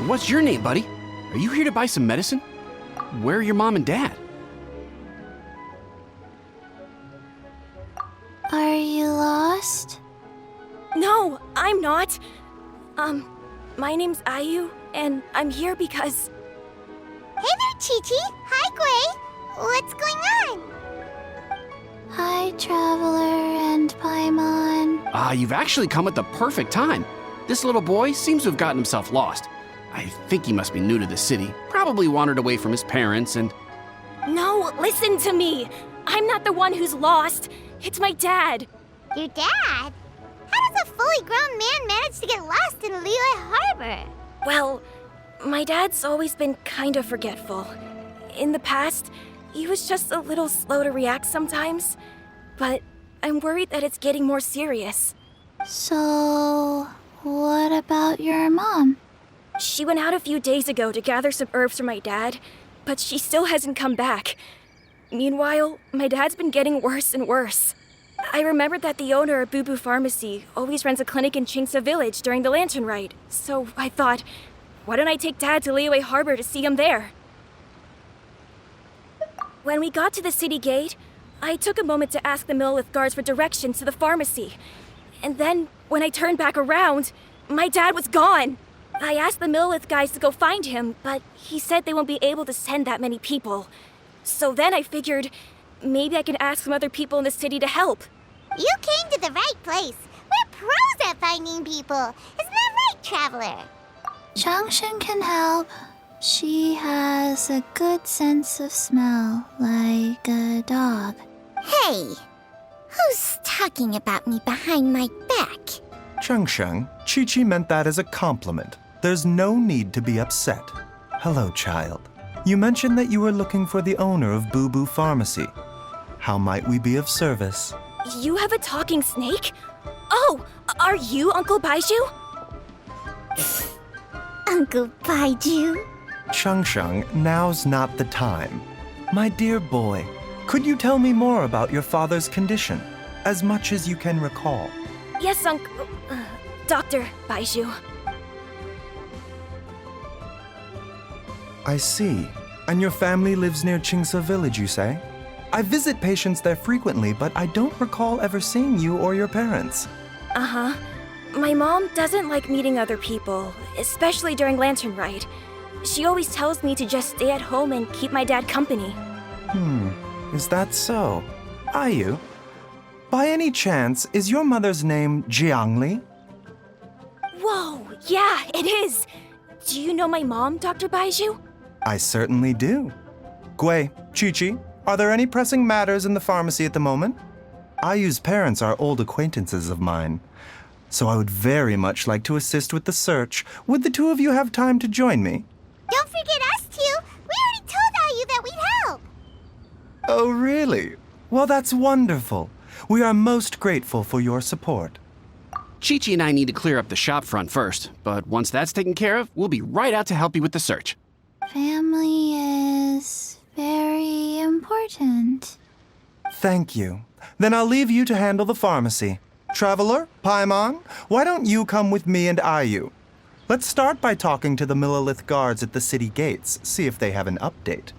What's your name, buddy? Are you here to buy some medicine? Where are your mom and dad? Are you lost? No, I'm not. My name's Ayu, and I'm here because... Hey there, Chi-Chi. Hi, Gui. What's going on? Hi, Traveler and Paimon. You've actually come at the perfect time. This little boy seems to have gotten himself lost. I think he must be new to the city. Probably wandered away from his parents and... No, listen to me. I'm not the one who's lost. It's my dad. Your dad? How does a fully grown man manage to get lost in Liyue Harbor? Well, my dad's always been kind of forgetful. In the past, he was just a little slow to react sometimes. But I'm worried that it's getting more serious. So, what about your mom? She went out a few days ago to gather some herbs for my dad, but she still hasn't come back. Meanwhile, my dad's been getting worse and worse. I remembered that the owner of Boo Boo Pharmacy always runs a clinic in Chingsa Village during the Lantern Rite, so I thought, why don't I take Dad to Liyue Harbor to see him there? When we got to the city gate, I took a moment to ask the Millelith guards for directions to the pharmacy. And then, when I turned back around, my dad was gone. I asked the Millelith guys to go find him, but he said they won't be able to send that many people. So then I figured, maybe I could ask some other people in the city to help. You came to the right place. We're pros at finding people. Isn't that right, Traveler? Genshin can help. She has a good sense of smell, like a dog. Hey, who's talking about me behind my back? Changsheng, Chi-Chi meant that as a compliment. There's no need to be upset. Hello, child. You mentioned that you were looking for the owner of Boo Boo Pharmacy. How might we be of service? You have a talking snake? Oh, are you Uncle Baiju? Uncle Baiju? Changsheng, now's not the time. My dear boy, could you tell me more about your father's condition, as much as you can recall? Yes, Uncle... Dr. Baiju. I see. And your family lives near Chingsa Village, you say? I visit patients there frequently, but I don't recall ever seeing you or your parents. Uh-huh. My mom doesn't like meeting other people, especially during Lantern Rite. She always tells me to just stay at home and keep my dad company. Is that so? Ayu, by any chance, is your mother's name Jiangli? Whoa, yeah, it is. Do you know my mom, Dr. Baiju? I certainly do. Gui, Chi-Chi, are there any pressing matters in the pharmacy at the moment? Ayu's parents are old acquaintances of mine, so I would very much like to assist with the search. Would the two of you have time to join me? Don't forget us two. We already told Ayu that we'd help. Oh, really? Well, that's wonderful. We are most grateful for your support. Chi-Chi and I need to clear up the shop front first, but once that's taken care of, we'll be right out to help you with the search. Family is very important. Thank you. Then I'll leave you to handle the pharmacy. Traveler, Paimon, why don't you come with me and Ayu? Let's start by talking to the Millelith guards at the city gates, see if they have an update.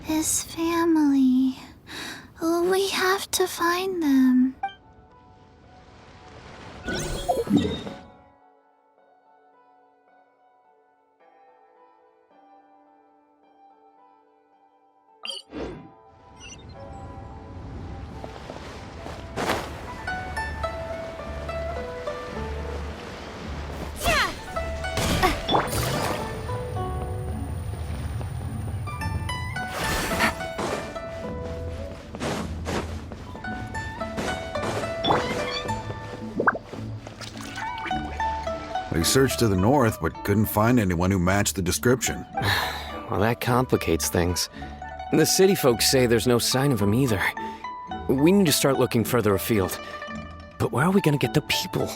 His family. We have to find them. We searched to the north, but couldn't find anyone who matched the description. Well, that complicates things. The city folks say there's no sign of him either. We need to start looking further afield. But where are we gonna get the people?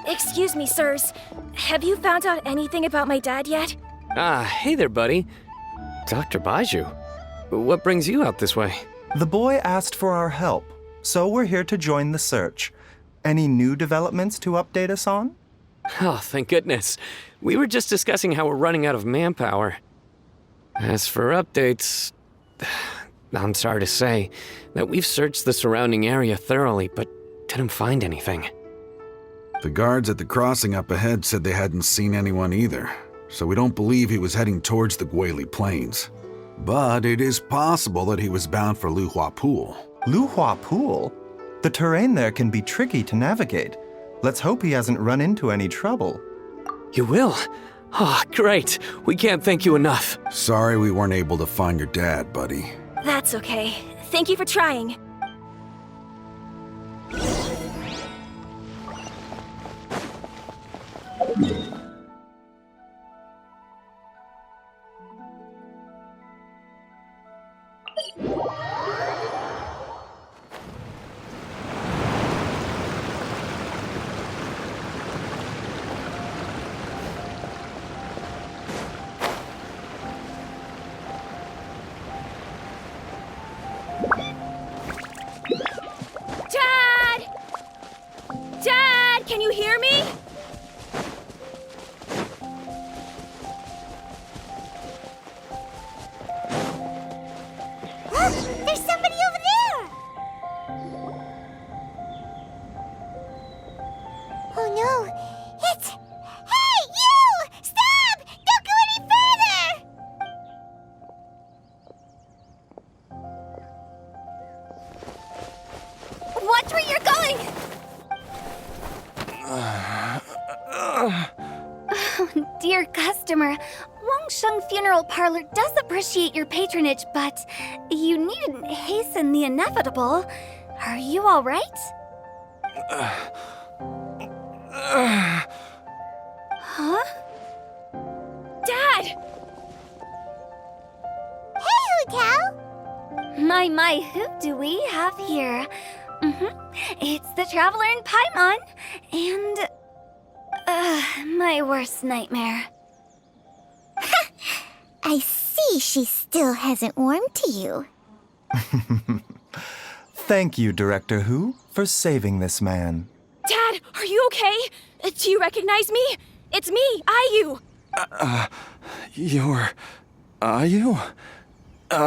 Excuse me, sirs. Have you found out anything about my dad yet? Ah, hey there, buddy. Dr. Baiju. What brings you out this way? The boy asked for our help, so we're here to join the search. Any new developments to update us on? Oh, thank goodness. We were just discussing how we're running out of manpower. As for updates, I'm sorry to say that we've searched the surrounding area thoroughly, but didn't find anything. The guards at the crossing up ahead said they hadn't seen anyone either, so we don't believe he was heading towards the Guili Plains. But it is possible that he was bound for Luhua Pool. Luhua Pool? The terrain there can be tricky to navigate. Let's hope he hasn't run into any trouble. You will? Oh, great. We can't thank you enough. Sorry we weren't able to find your dad, buddy. That's okay. Thank you for trying. Dad! Dad, can you hear me? There's somebody over there! Oh no, it's... Hey, you! Stop! Don't go any further! Watch where you're going! Dear customer, Wangsheng Funeral Parlor does appreciate your patronage, but you needn't hasten the inevitable. Are you all right? Huh? Dad! Hey, Hutao! My, who do we have here? It's the Traveler in Paimon, and... my worst nightmare. I see she still hasn't warmed to you. Thank you, Director Hu, for saving this man. Dad, are you okay? Do you recognize me? It's me, Ayu. You're... Are you? Who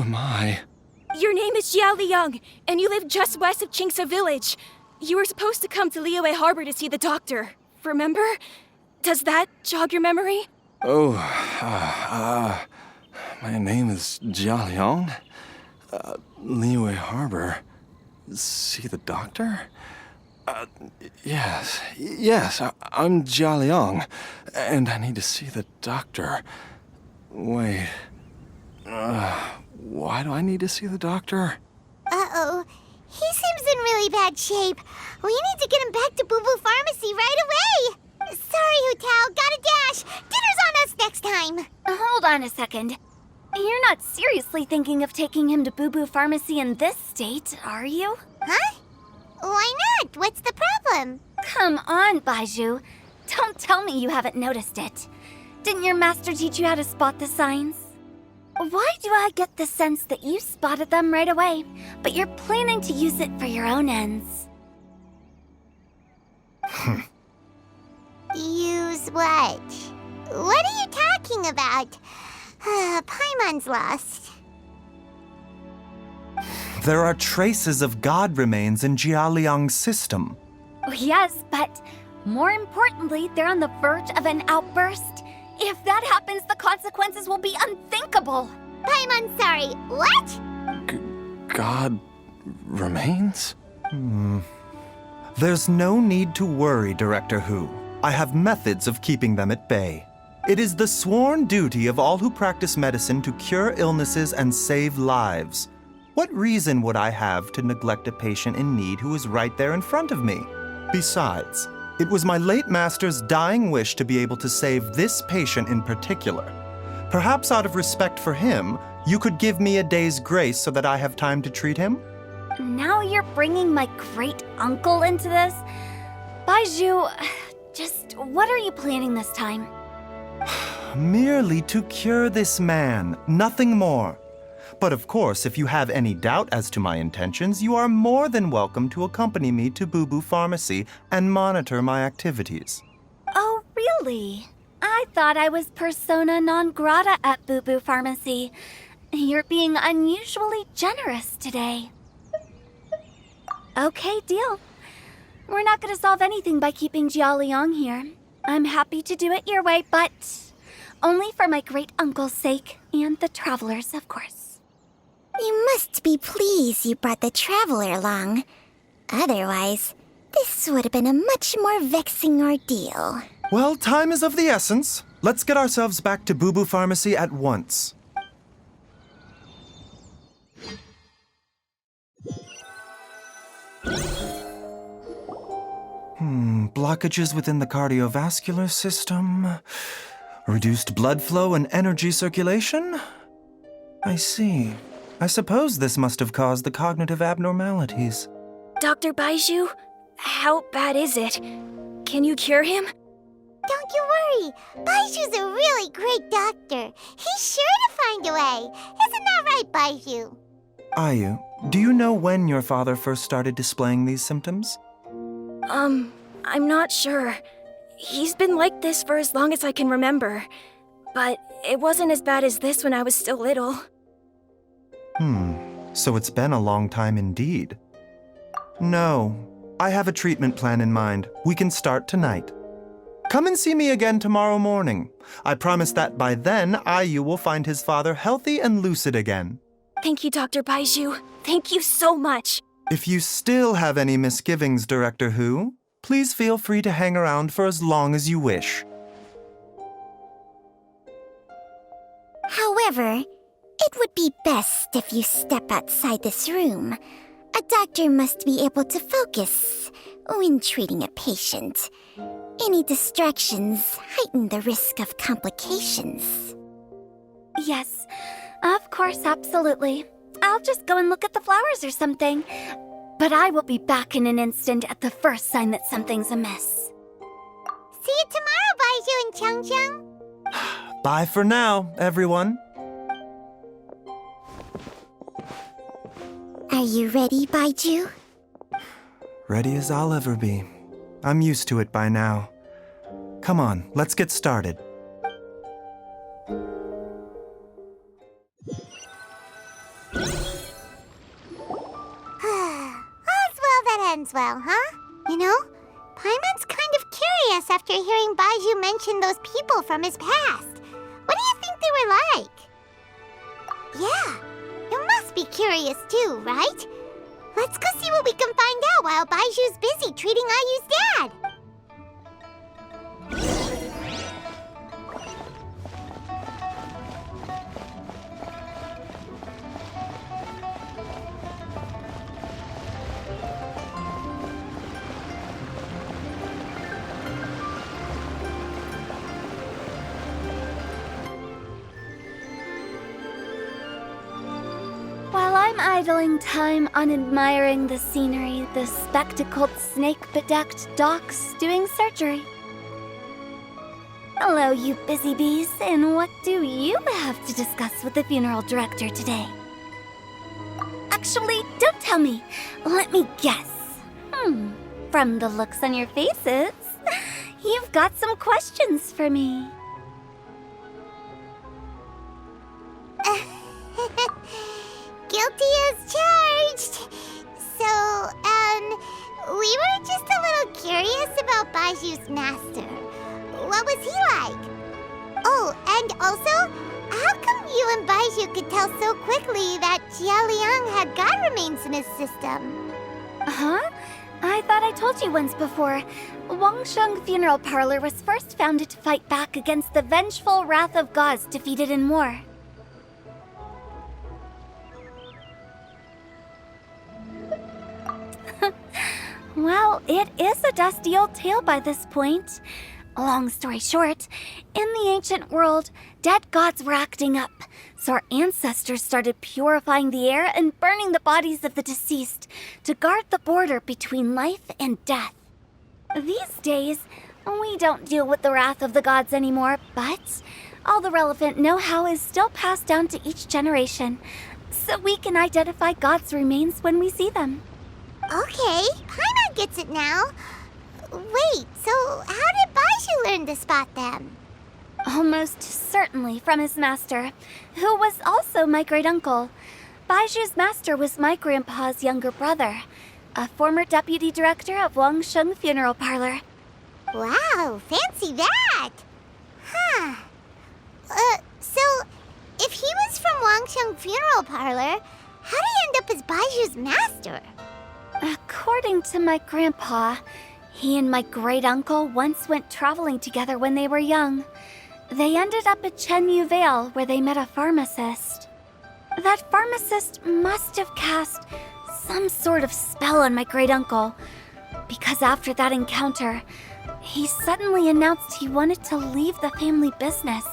am I? Your name is Jiao Liang, and you live just west of Qingsa Village. You were supposed to come to Liyue Harbor to see the doctor. Remember? Does that jog your memory? Oh, my name is Jia Liang. Liyue Harbor. See the doctor? Yes, I'm Jia Liang, and I need to see the doctor. Wait, why do I need to see the doctor? Uh-oh. He seems in really bad shape. We need to get him back to Boo Boo Pharmacy right away. Sorry, Hutao. Gotta dash. Dinner's on us next time. Hold on a second. You're not seriously thinking of taking him to Boo Boo Pharmacy in this state, are you? Huh? Why not? What's the problem? Come on, Baiju. Don't tell me you haven't noticed it. Didn't your master teach you how to spot the signs? Why do I get the sense that you spotted them right away, but you're planning to use it for your own ends? Use what? What are you talking about? Paimon's lost. There are traces of god remains in Jia Liang's system. Oh, yes, but more importantly, they're on the verge of an outburst. If that happens, the consequences will be unthinkable. Paimon, sorry. What? God remains? There's no need to worry, Director Hu. I have methods of keeping them at bay. It is the sworn duty of all who practice medicine to cure illnesses and save lives. What reason would I have to neglect a patient in need who is right there in front of me? Besides, it was my late master's dying wish to be able to save this patient in particular. Perhaps out of respect for him, you could give me a day's grace so that I have time to treat him? Now you're bringing my great uncle into this? Baizhu, just what are you planning this time? Merely to cure this man, nothing more. But of course, if you have any doubt as to my intentions, you are more than welcome to accompany me to Boo Boo Pharmacy and monitor my activities. Oh, really? I thought I was persona non grata at Boo Boo Pharmacy. You're being unusually generous today. Okay, deal. We're not going to solve anything by keeping Jialiang here. I'm happy to do it your way, but only for my great uncle's sake and the travelers, of course. You must be pleased you brought the traveler along. Otherwise, this would have been a much more vexing ordeal. Well, time is of the essence. Let's get ourselves back to Boo Boo Pharmacy at once. Blockages within the cardiovascular system, reduced blood flow and energy circulation? I see. I suppose this must have caused the cognitive abnormalities. Dr. Baizhu, how bad is it? Can you cure him? Don't you worry. Baiju's a really great doctor. He's sure to find a way. Isn't that right, Baiju? Ayu, do you know when your father first started displaying these symptoms? I'm not sure. He's been like this for as long as I can remember. But it wasn't as bad as this when I was still little. So it's been a long time indeed. No, I have a treatment plan in mind. We can start tonight. Come and see me again tomorrow morning. I promise that by then, Ayu will find his father healthy and lucid again. Thank you, Dr. Baizhu. Thank you so much. If you still have any misgivings, Director Hu, please feel free to hang around for as long as you wish. However, it would be best if you step outside this room. A doctor must be able to focus when treating a patient. Any distractions heighten the risk of complications. Yes, of course, absolutely. I'll just go and look at the flowers or something. But I will be back in an instant at the first sign that something's amiss. See you tomorrow, Baiju and Changcheng. Bye for now, everyone. Are you ready, Baiju? Ready as I'll ever be. I'm used to it by now. Come on, let's get started. All's well that ends well, huh? You know, Paimon's kind of curious after hearing Baiju mention those people from his past. What do you think they were like? Yeah, you must be curious too, right? Let's go see what we can find out while Baiju's busy treating Ayu's dad. While I'm idling time on admiring the scenery, the spectacled snake-bedecked docs doing surgery. Hello, you busy bees, and what do you have to discuss with the funeral director today? Actually, don't tell me. Let me guess. From the looks on your faces, you've got some questions for me. Guilty as charged. So, we were just a little curious about Baiju's master. What was he like? Oh, and also, how come you and Baiju could tell so quickly that Jia Liang had God remains in his system? Huh? I thought I told you once before. Wangsheng Funeral Parlor was first founded to fight back against the vengeful wrath of gods defeated in war. Well, it is a dusty old tale by this point. Long story short, in the ancient world, dead gods were acting up, so our ancestors started purifying the air and burning the bodies of the deceased to guard the border between life and death. These days, we don't deal with the wrath of the gods anymore, but all the relevant know-how is still passed down to each generation, so we can identify gods' remains when we see them. Okay, Paimon gets it now. Wait, so how did Baizhu learn to spot them? Almost certainly from his master, who was also my great-uncle. Baiju's master was my grandpa's younger brother, a former deputy director of Wangsheng Funeral Parlor. Wow, fancy that! Huh. So, if he was from Wangsheng Funeral Parlor, how did he end up as Baiju's master? According to my grandpa, he and my great-uncle once went traveling together when they were young. They ended up at Chenyu Vale, where they met a pharmacist. That pharmacist must have cast some sort of spell on my great-uncle, because after that encounter, he suddenly announced he wanted to leave the family business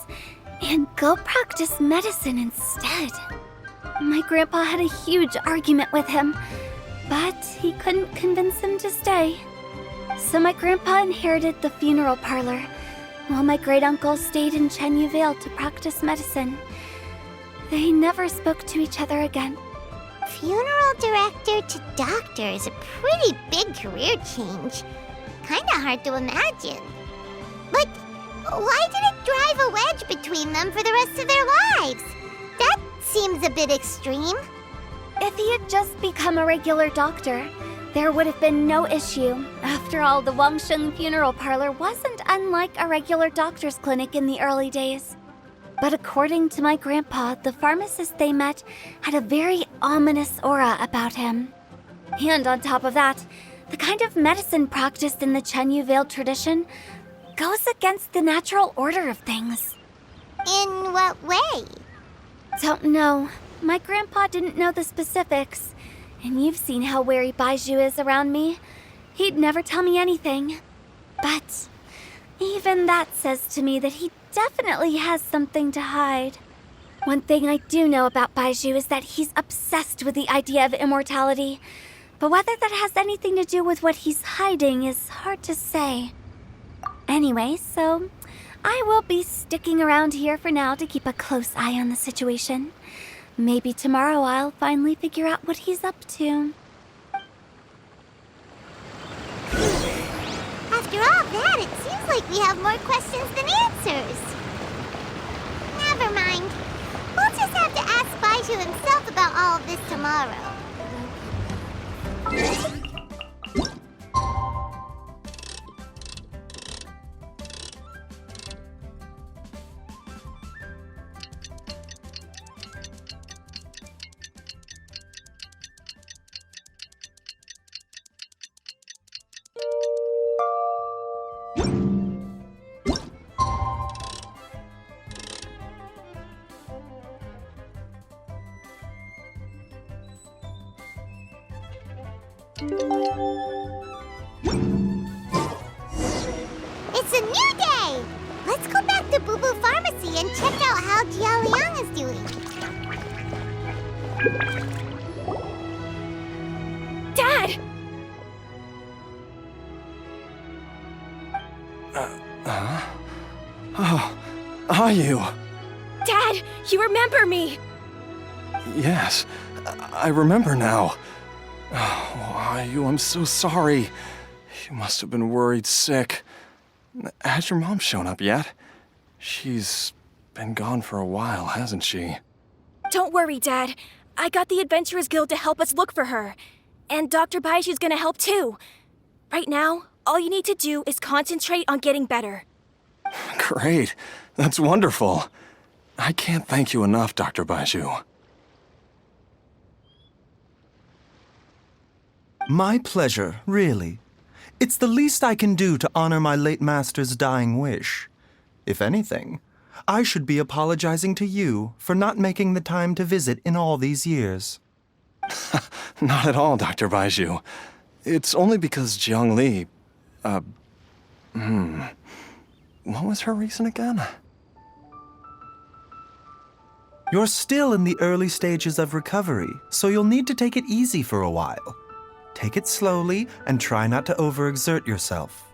and go practice medicine instead. My grandpa had a huge argument with him, but he couldn't convince him to stay. So my grandpa inherited the funeral parlor, while my great-uncle stayed in Chenyu Vale to practice medicine. They never spoke to each other again. Funeral director to doctor is a pretty big career change. Kinda hard to imagine. But why did it drive a wedge between them for the rest of their lives? That seems a bit extreme. If he had just become a regular doctor, there would have been no issue. After all, the Wangsheng Funeral Parlor wasn't unlike a regular doctor's clinic in the early days. But according to my grandpa, the pharmacist they met had a very ominous aura about him. And on top of that, the kind of medicine practiced in the Chenyu Vale tradition goes against the natural order of things. In what way? Don't know. My grandpa didn't know the specifics. And you've seen how wary Baizhu is around me. He'd never tell me anything. But even that says to me that he definitely has something to hide. One thing I do know about Baizhu is that he's obsessed with the idea of immortality. But whether that has anything to do with what he's hiding is hard to say. Anyway, so I will be sticking around here for now to keep a close eye on the situation. Maybe tomorrow I'll finally figure out what he's up to. After all that, it seems like we have more questions than answers. Never mind. We'll just have to ask Baizhu himself about all of this tomorrow. It's a new day! Let's go back to Boo Boo Pharmacy and check out how Jialiang is doing. Dad! Oh, are you? Dad, you remember me! Yes, I remember now. Oh, are you? I'm so sorry. You must have been worried sick. Has your mom shown up yet? She's been gone for a while, hasn't she? Don't worry, Dad. I got the Adventurers Guild to help us look for her. And Dr. Baiju's gonna help too. Right now, all you need to do is concentrate on getting better. Great. That's wonderful. I can't thank you enough, Dr. Baizhu. My pleasure, really. It's the least I can do to honor my late master's dying wish. If anything, I should be apologizing to you for not making the time to visit in all these years. Not at all, Dr. Baizhu. It's only because Jiang Li, what was her reason again? You're still in the early stages of recovery, so you'll need to take it easy for a while. Take it slowly and try not to overexert yourself.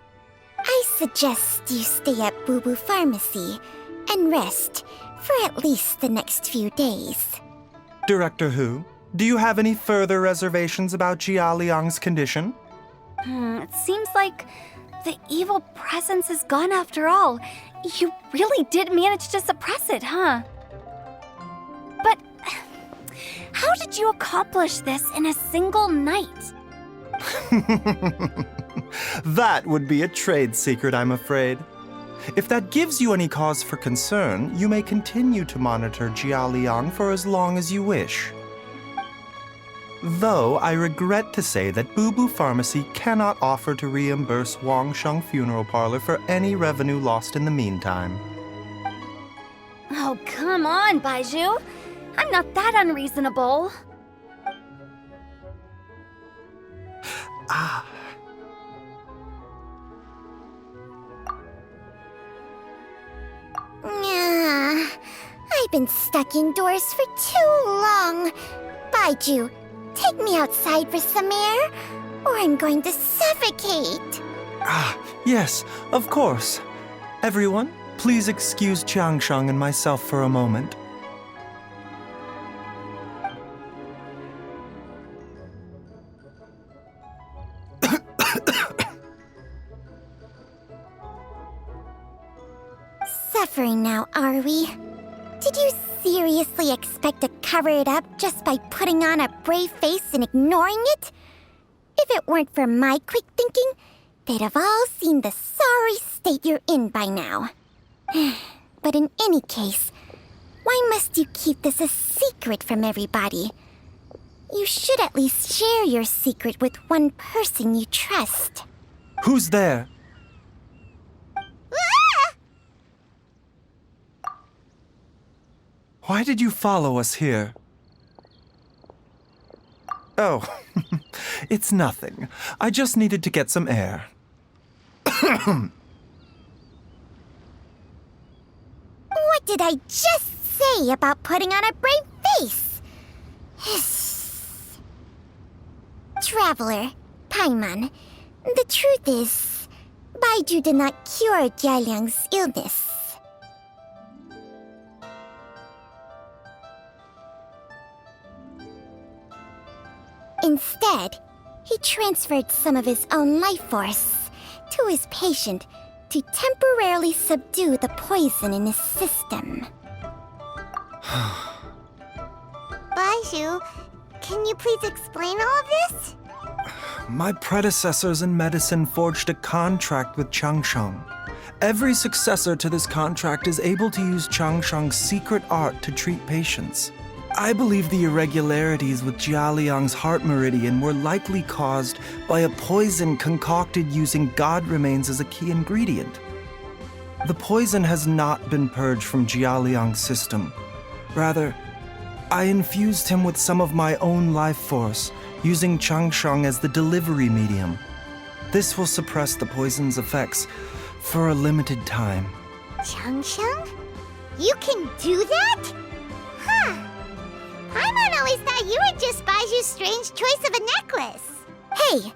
I suggest you stay at Boo Boo Pharmacy and rest for at least the next few days. Director Hu, do you have any further reservations about Jia Liang's condition? It seems like the evil presence is gone after all. You really did manage to suppress it, huh? But how did you accomplish this in a single night? That would be a trade secret, I'm afraid. If that gives you any cause for concern, you may continue to monitor Jia Liang for as long as you wish. Though I regret to say that Boo Boo Pharmacy cannot offer to reimburse Wangsheng Funeral Parlor for any revenue lost in the meantime. Oh, come on, Baizhu. I'm not that unreasonable. I've been stuck indoors for too long. Baizhu, take me outside for some air, or I'm going to suffocate. Yes, of course. Everyone, please excuse Changsheng and myself for a moment. Suffering now, are we? Did you seriously expect to cover it up just by putting on a brave face and ignoring it? If it weren't for my quick thinking, they'd have all seen the sorry state you're in by now. But in any case, why must you keep this a secret from everybody? You should at least share your secret with one person you trust. Who's there? Why did you follow us here? Oh, it's nothing. I just needed to get some air. What did I just say about putting on a brave face? Traveler, Paimon, the truth is, Baizhu did not cure Jialiang's illness. Instead, he transferred some of his own life force to his patient to temporarily subdue the poison in his system. Baizhu, can you please explain all of this? My predecessors in medicine forged a contract with Changsheng. Every successor to this contract is able to use Changsheng's secret art to treat patients. I believe the irregularities with Jia Liang's heart meridian were likely caused by a poison concocted using god remains as a key ingredient. The poison has not been purged from Jia Liang's system. Rather, I infused him with some of my own life force, using Changsheng as the delivery medium. This will suppress the poison's effects for a limited time. Changsheng? You can do that? Huh. Paimon always thought you were just Baiju's strange choice of a necklace. Hey,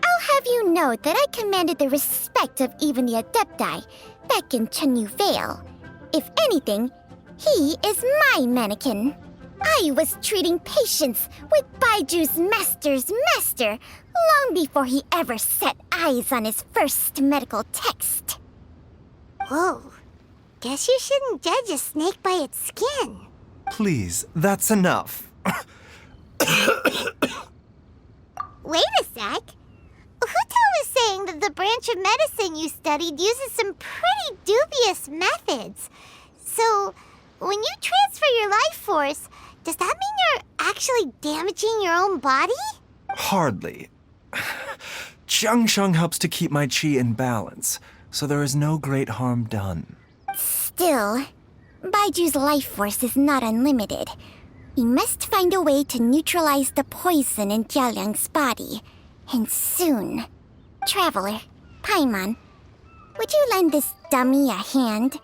I'll have you know that I commanded the respect of even the Adepti back in Chenyu Vale. If anything, he is my mannequin. I was treating patients with Baiju's master's master long before he ever set eyes on his first medical text. Whoa. Guess you shouldn't judge a snake by its skin. Please, that's enough. Wait a sec. Huto was saying that the branch of medicine you studied uses some pretty dubious methods. So, when you transfer your life force, does that mean you're actually damaging your own body? Hardly. Changsheng helps to keep my chi in balance, so there is no great harm done. Still, Baiju's life force is not unlimited. We must find a way to neutralize the poison in Jialiang's body. And soon. Traveler, Paimon, would you lend this dummy a hand?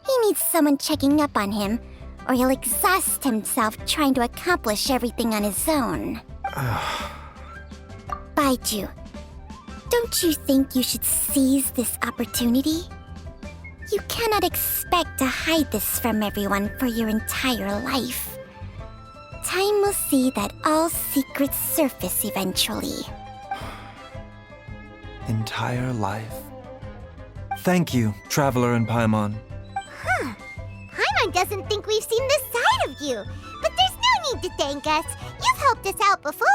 He needs someone checking up on him, or he'll exhaust himself trying to accomplish everything on his own. Baiju, don't you think you should seize this opportunity? You cannot expect to hide this from everyone for your entire life. Time will see that all secrets surface eventually. Entire life. Thank you, Traveler and Paimon. Paimon doesn't think we've seen this side of you, but there's no need to thank us. You've helped us out before.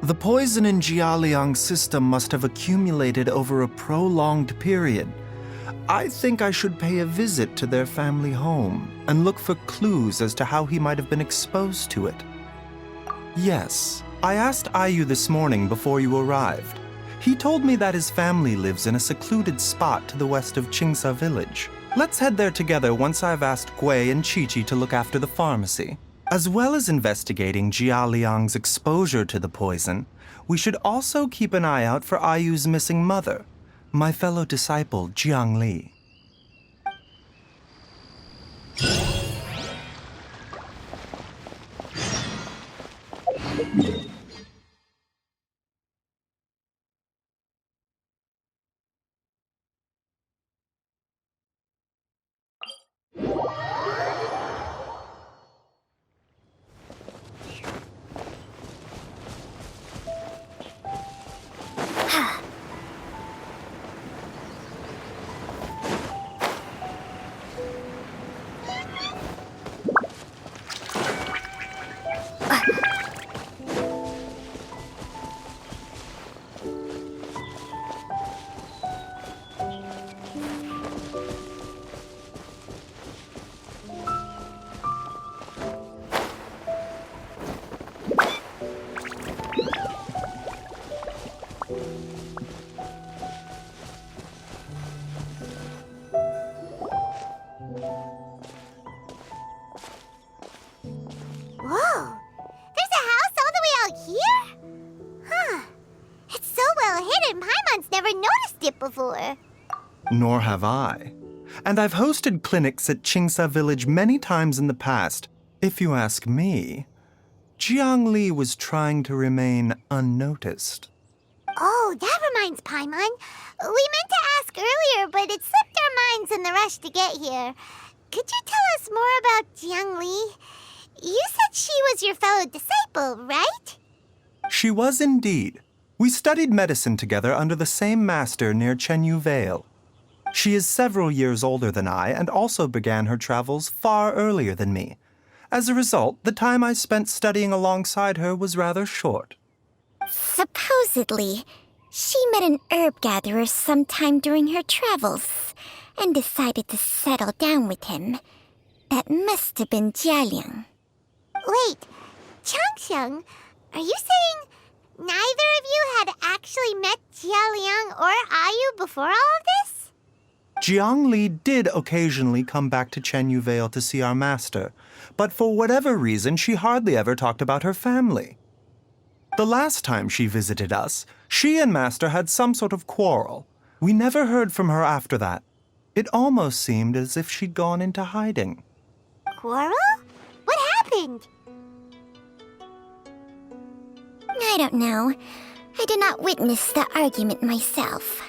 The poison in Jialiang's system must have accumulated over a prolonged period. I think I should pay a visit to their family home and look for clues as to how he might have been exposed to it. Yes, I asked Ayu this morning before you arrived. He told me that his family lives in a secluded spot to the west of Qingsa village. Let's head there together once I've asked Gui and Qiqi to look after the pharmacy. As well as investigating Jia Liang's exposure to the poison, we should also keep an eye out for Ayu's missing mother, my fellow disciple Jiang Li. Whoa! There's a house all the way out here? Huh. It's so well hidden, Paimon's never noticed it before. Nor have I. And I've hosted clinics at Qingsa village many times in the past. If you ask me, Jiang Li was trying to remain unnoticed. Oh, that reminds Paimon. We meant to ask earlier, but it slipped our minds in the rush to get here. Could you tell us more about Jiang Li? You said she was your fellow disciple, right? She was indeed. We studied medicine together under the same master near Chenyu Vale. She is several years older than I and also began her travels far earlier than me. As a result, the time I spent studying alongside her was rather short. Supposedly, she met an herb gatherer sometime during her travels and decided to settle down with him. That must have been Jialiang. Wait, Changxiang, are you saying neither of you had actually met Jialiang or Ayu before all of this? Jiang Li did occasionally come back to Chenyu Vale to see our master, but for whatever reason, she hardly ever talked about her family. The last time she visited us, she and Master had some sort of quarrel. We never heard from her after that. It almost seemed as if she'd gone into hiding. Quarrel? What happened? I don't know. I did not witness the argument myself.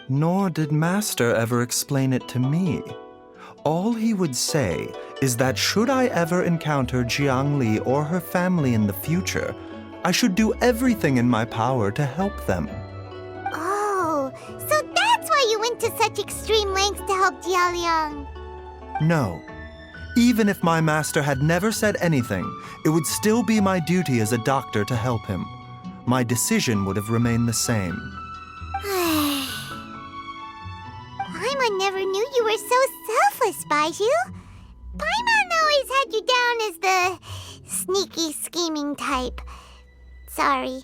Nor did Master ever explain it to me. All he would say is that should I ever encounter Jiang Li or her family in the future, I should do everything in my power to help them. Oh, so that's why you went to such extreme lengths to help Jialiang. No. Even if my master had never said anything, it would still be my duty as a doctor to help him. My decision would have remained the same. Paimon never knew you were so selfless, Baiju. Paimon always had you down as the sneaky, scheming type. Sorry.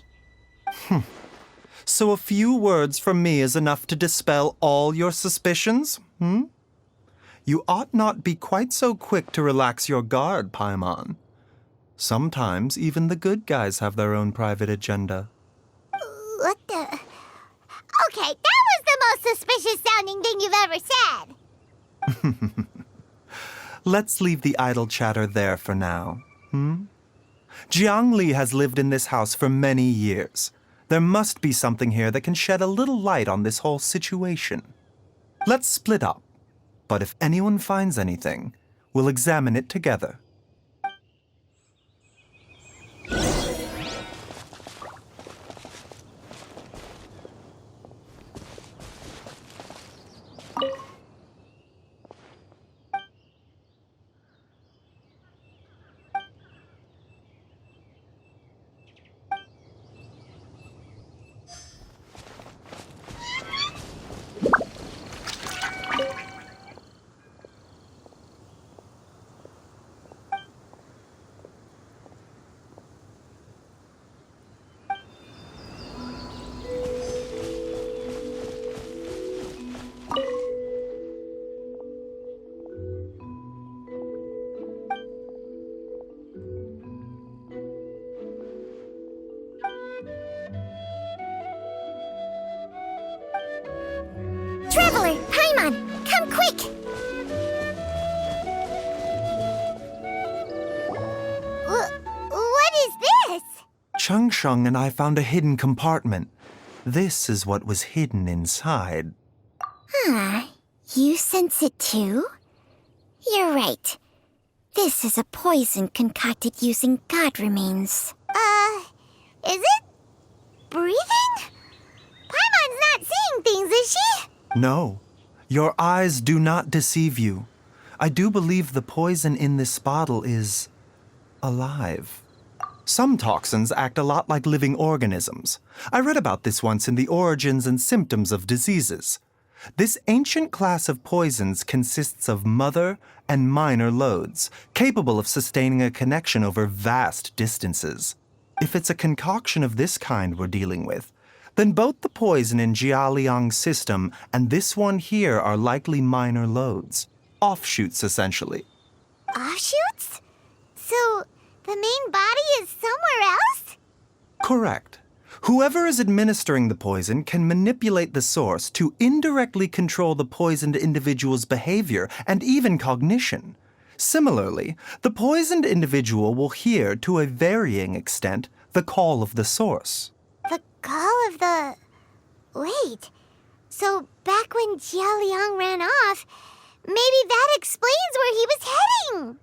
So a few words from me is enough to dispel all your suspicions, You ought not be quite so quick to relax your guard, Paimon. Sometimes even the good guys have their own private agenda. What the? Okay, that was the most suspicious sounding thing you've ever said. Let's leave the idle chatter there for now. Jiang Li has lived in this house for many years. There must be something here that can shed a little light on this whole situation. Let's split up. But if anyone finds anything, we'll examine it together. Traveler, Paimon, come quick! What is this? Chung Sheng and I found a hidden compartment. This is what was hidden inside. You sense it too? You're right. This is a poison concocted using god remains. Is it breathing? Paimon's not seeing things, is she? No, your eyes do not deceive you. I do believe the poison in this bottle is alive. Some toxins act a lot like living organisms. I read about this once in the Origins and Symptoms of Diseases. This ancient class of poisons consists of mother and minor loads, capable of sustaining a connection over vast distances. If it's a concoction of this kind we're dealing with, then both the poison in Jialiang's system and this one here are likely minor loads. Offshoots, essentially. Offshoots? So, the main body is somewhere else? Correct. Whoever is administering the poison can manipulate the source to indirectly control the poisoned individual's behavior and even cognition. Similarly, the poisoned individual will hear, to a varying extent, the call of the source. The call of the... Wait. So, back when Jialiang ran off, maybe that explains where he was heading!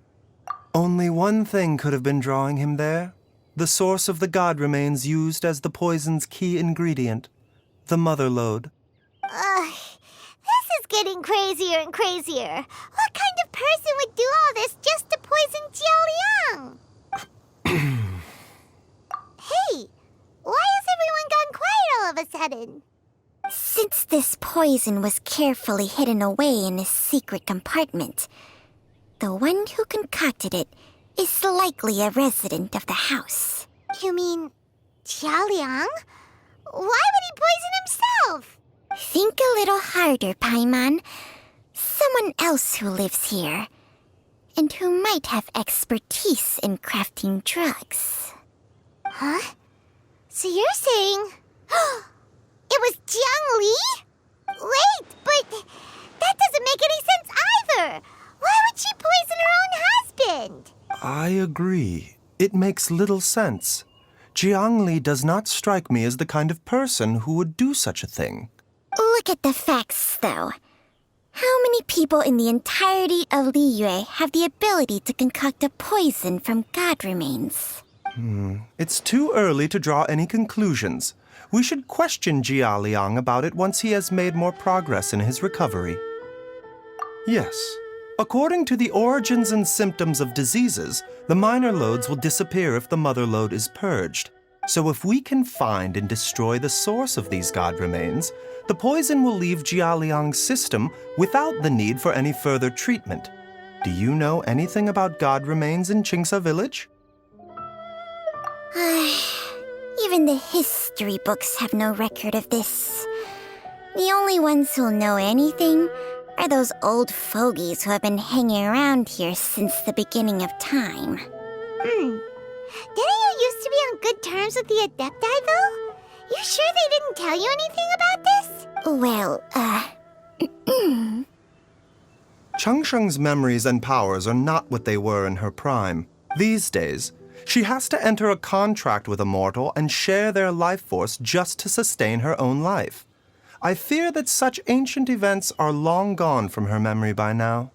Only one thing could have been drawing him there. The source of the god remains used as the poison's key ingredient, the mother lode. This is getting crazier and crazier. What kind of person would do all this just to poison Jialiang? Hey, why has everyone gone quiet all of a sudden? Since this poison was carefully hidden away in a secret compartment, the one who concocted it is likely a resident of the house. You mean Jialiang? Why would he poison himself? Think a little harder, Paimon. Someone else who lives here, and who might have expertise in crafting drugs. Huh? So you're saying... it was Jiang Li? Wait, but that doesn't make any sense either. Why would she poison her own husband? I agree. It makes little sense. Jiang Li does not strike me as the kind of person who would do such a thing. Look at the facts, though. How many people in the entirety of Liyue have the ability to concoct a poison from god remains? It's too early to draw any conclusions. We should question Jia Liang about it once he has made more progress in his recovery. Yes. According to the Origins and Symptoms of Diseases, the minor loads will disappear if the mother lode is purged. So if we can find and destroy the source of these god remains, the poison will leave Jialiang's system without the need for any further treatment. Do you know anything about god remains in Qingsa village? Even the history books have no record of this. The only ones who'll know anything are those old fogies who have been hanging around here since the beginning of time. Didn't you used to be on good terms with the Adepti, though? You sure they didn't tell you anything about this? Well, Changsheng's memories and powers are not what they were in her prime. These days, she has to enter a contract with a mortal and share their life force just to sustain her own life. I fear that such ancient events are long gone from her memory by now.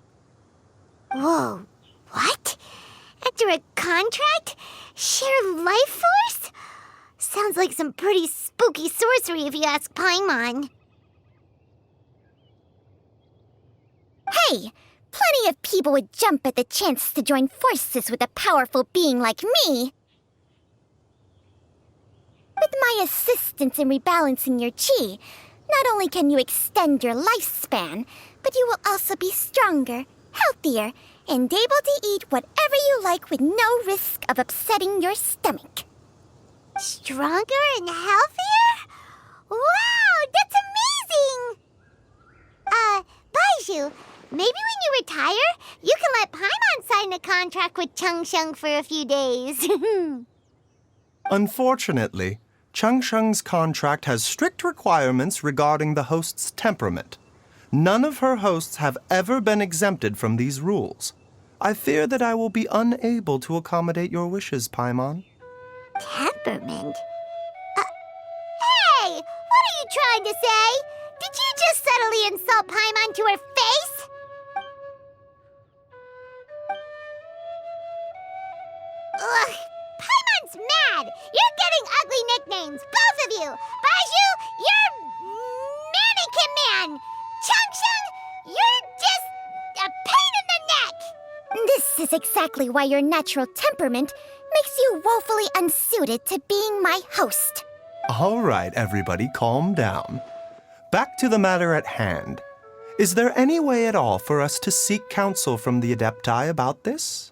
Whoa, what? Enter a contract? Share life force? Sounds like some pretty spooky sorcery if you ask Paimon. Hey, plenty of people would jump at the chance to join forces with a powerful being like me. With my assistance in rebalancing your chi, not only can you extend your lifespan, but you will also be stronger, healthier, and able to eat whatever you like with no risk of upsetting your stomach. Stronger and healthier? Wow, that's amazing! Baizhu, maybe when you retire, you can let Paimon sign a contract with Changsheng for a few days. Unfortunately, Changsheng's contract has strict requirements regarding the host's temperament. None of her hosts have ever been exempted from these rules. I fear that I will be unable to accommodate your wishes, Paimon. Temperament? Hey! What are you trying to say? Did you just subtly insult Paimon to her face? Ugh! Paimon's mad! You're getting ugly nicknames, both of you! Baizhu, you're Mannequin Man! Changsheng, you're just a pain in the neck! This is exactly why your natural temperament makes you woefully unsuited to being my host. All right, everybody, calm down. Back to the matter at hand. Is there any way at all for us to seek counsel from the Adepti about this?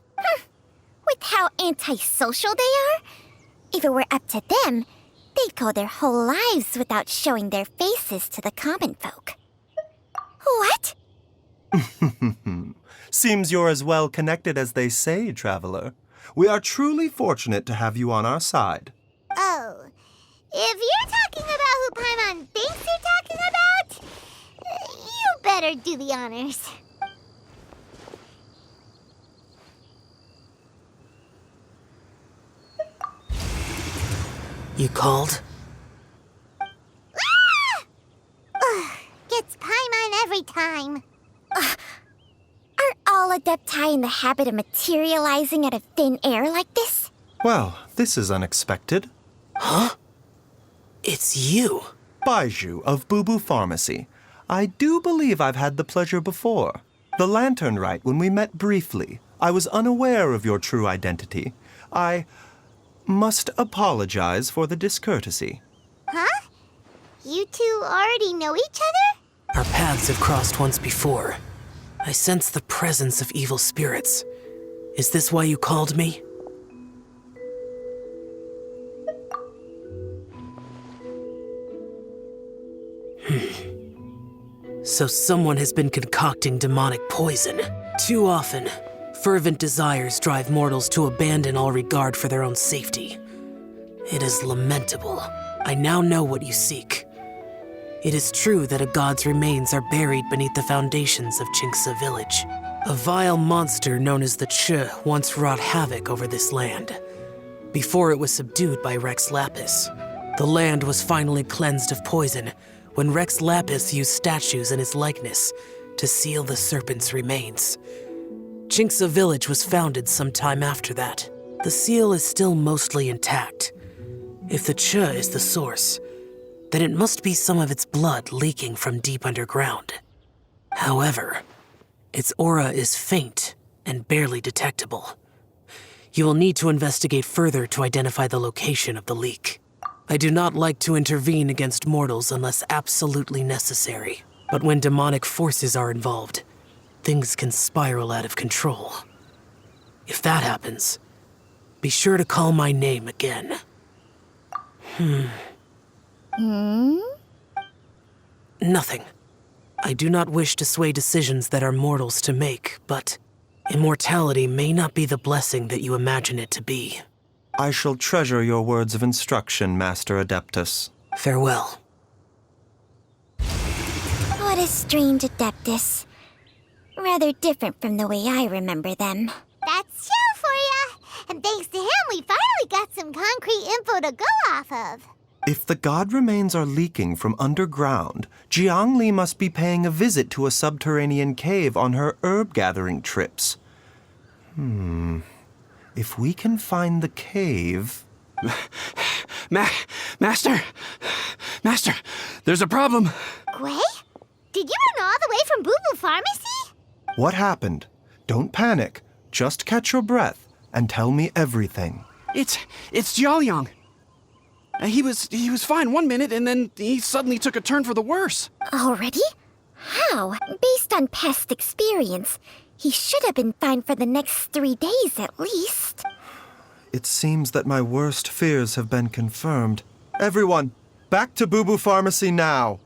With how antisocial they are, if it were up to them, they'd go their whole lives without showing their faces to the common folk. What? Seems you're as well connected as they say, traveler. We are truly fortunate to have you on our side. Oh, if you're talking about who Paimon thinks you're talking about, you better do the honors. You called? Ah! Ugh, gets Paimon every time. Are all Adepti in the habit of materializing out of thin air like this? Well, this is unexpected. Huh? It's you. Baizhu of Boo Boo Pharmacy. I do believe I've had the pleasure before. The Lantern Rite, when we met briefly, I was unaware of your true identity. I must apologize for the discourtesy. Huh? You two already know each other? Our paths have crossed once before. I sense the presence of evil spirits. Is this why you called me? So someone has been concocting demonic poison. Too often, fervent desires drive mortals to abandon all regard for their own safety. It is lamentable. I now know what you seek. It is true that a god's remains are buried beneath the foundations of Chinksa village. A vile monster known as the Che once wrought havoc over this land. Before it was subdued by Rex Lapis, the land was finally cleansed of poison when Rex Lapis used statues in his likeness to seal the serpent's remains. Chinksa village was founded some time after that. The seal is still mostly intact. If the Che is the source, then it must be some of its blood leaking from deep underground. However, its aura is faint and barely detectable. You will need to investigate further to identify the location of the leak. I do not like to intervene against mortals unless absolutely necessary, but when demonic forces are involved, things can spiral out of control. If that happens, be sure to call my name again. Nothing. I do not wish to sway decisions that are mortals to make, but immortality may not be the blessing that you imagine it to be. I shall treasure your words of instruction, Master Adeptus. Farewell. What a strange Adeptus. Rather different from the way I remember them. That's Xiao for ya! And thanks to him, we finally got some concrete info to go off of. If the god remains are leaking from underground, Jiangli must be paying a visit to a subterranean cave on her herb-gathering trips. If we can find the cave... Master! Master, there's a problem. Gui? Did you run all the way from Boo Boo Pharmacy? What happened? Don't panic. Just catch your breath and tell me everything. It's Jiaoyang. He was fine one minute, and then he suddenly took a turn for the worse. Already? How? Based on past experience, he should have been fine for the next 3 days at least. It seems that my worst fears have been confirmed. Everyone, back to Boo Boo Pharmacy now!